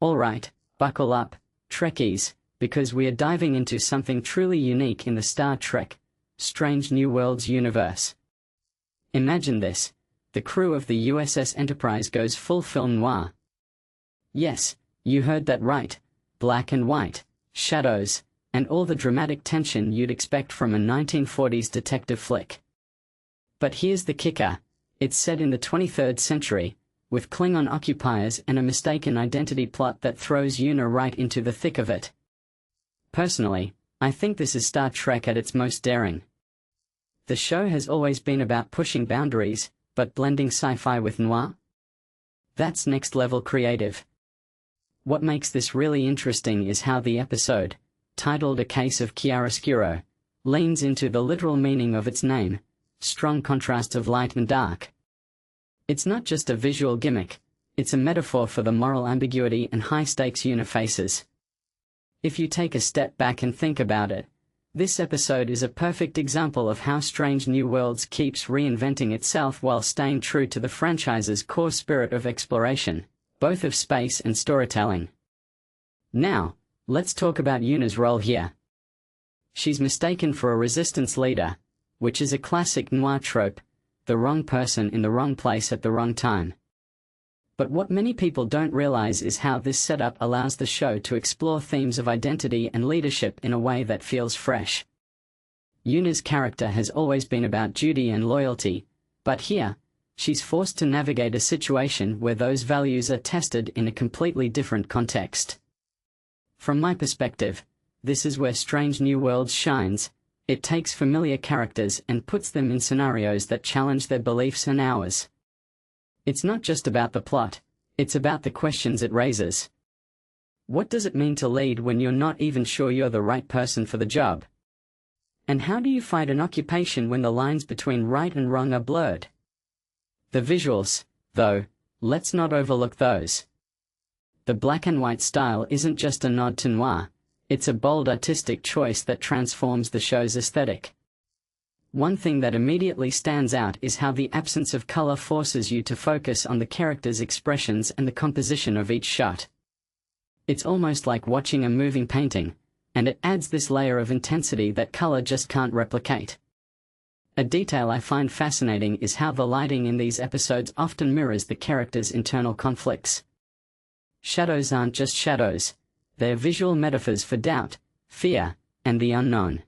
Alright, buckle up, Trekkies, because we are diving into something truly unique in the Star Trek, Strange New Worlds universe. Imagine this, the crew of the USS Enterprise goes full film noir. Yes, you heard that right, black and white, shadows, and all the dramatic tension you'd expect from a 1940s detective flick. But here's the kicker, it's set in the 23rd century, with Klingon occupiers and a mistaken identity plot that throws Una right into the thick of it. Personally, I think this is Star Trek at its most daring. The show has always been about pushing boundaries, but blending sci-fi with noir? That's next-level creative. What makes this really interesting is how the episode, titled A Case of Chiaroscuro, leans into the literal meaning of its name, strong contrasts of light and dark. It's not just a visual gimmick, it's a metaphor for the moral ambiguity and high-stakes Una faces. If you take a step back and think about it, this episode is a perfect example of how Strange New Worlds keeps reinventing itself while staying true to the franchise's core spirit of exploration, both of space and storytelling. Now, let's talk about Una's role here. She's mistaken for a resistance leader, which is a classic noir trope, the wrong person in the wrong place at the wrong time. But what many people don't realize is how this setup allows the show to explore themes of identity and leadership in a way that feels fresh. Una's character has always been about duty and loyalty, but here, she's forced to navigate a situation where those values are tested in a completely different context. From my perspective, this is where Strange New Worlds shines. It takes familiar characters and puts them in scenarios that challenge their beliefs and ours. It's not just about the plot, it's about the questions it raises. What does it mean to lead when you're not even sure you're the right person for the job? And how do you fight an occupation when the lines between right and wrong are blurred? The visuals, though, let's not overlook those. The black and white style isn't just a nod to noir, it's a bold artistic choice that transforms the show's aesthetic. One thing that immediately stands out is how the absence of color forces you to focus on the characters' expressions and the composition of each shot. It's almost like watching a moving painting, and it adds this layer of intensity that color just can't replicate. A detail I find fascinating is how the lighting in these episodes often mirrors the characters' internal conflicts. Shadows aren't just shadows, they're visual metaphors for doubt, fear, and the unknown.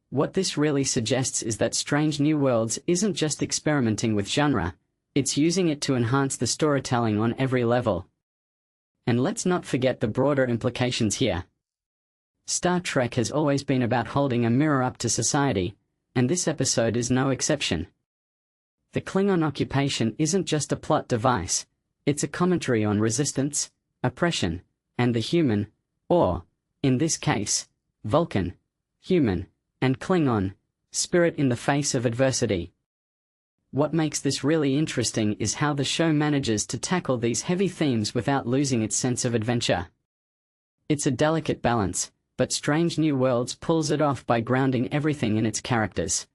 What this really suggests is that Strange New Worlds isn't just experimenting with genre, it's using it to enhance the storytelling on every level. And let's not forget the broader implications here. Star Trek has always been about holding a mirror up to society, and this episode is no exception. The Klingon occupation isn't just a plot device, it's a commentary on resistance, oppression, and the human, or, in this case, Vulcan, human, and Klingon, spirit in the face of adversity. What makes this really interesting is how the show manages to tackle these heavy themes without losing its sense of adventure. It's a delicate balance, but Strange New Worlds pulls it off by grounding everything in its characters.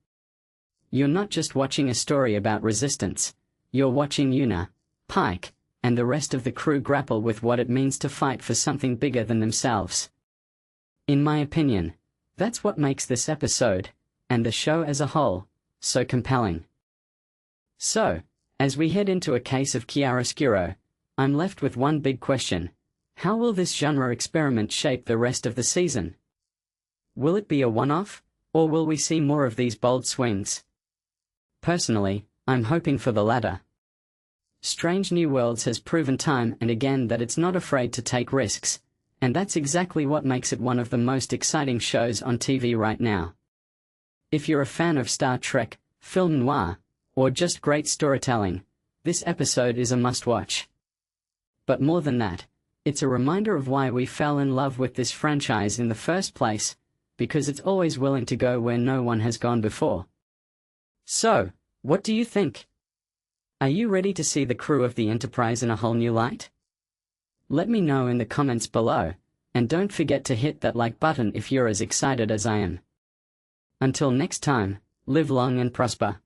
You're not just watching a story about resistance, you're watching Una, Pike, and the rest of the crew grapple with what it means to fight for something bigger than themselves. In my opinion, that's what makes this episode, and the show as a whole, so compelling. So, as we head into A Case of Chiaroscuro, I'm left with one big question. How will this genre experiment shape the rest of the season? Will it be a one-off, or will we see more of these bold swings? Personally, I'm hoping for the latter. Strange New Worlds has proven time and again that it's not afraid to take risks, and that's exactly what makes it one of the most exciting shows on TV right now. If you're a fan of Star Trek, film noir, or just great storytelling, this episode is a must-watch. But more than that, it's a reminder of why we fell in love with this franchise in the first place, because it's always willing to go where no one has gone before. So, what do you think? Are you ready to see the crew of the Enterprise in a whole new light? Let me know in the comments below, and don't forget to hit that like button if you're as excited as I am. Until next time, live long and prosper.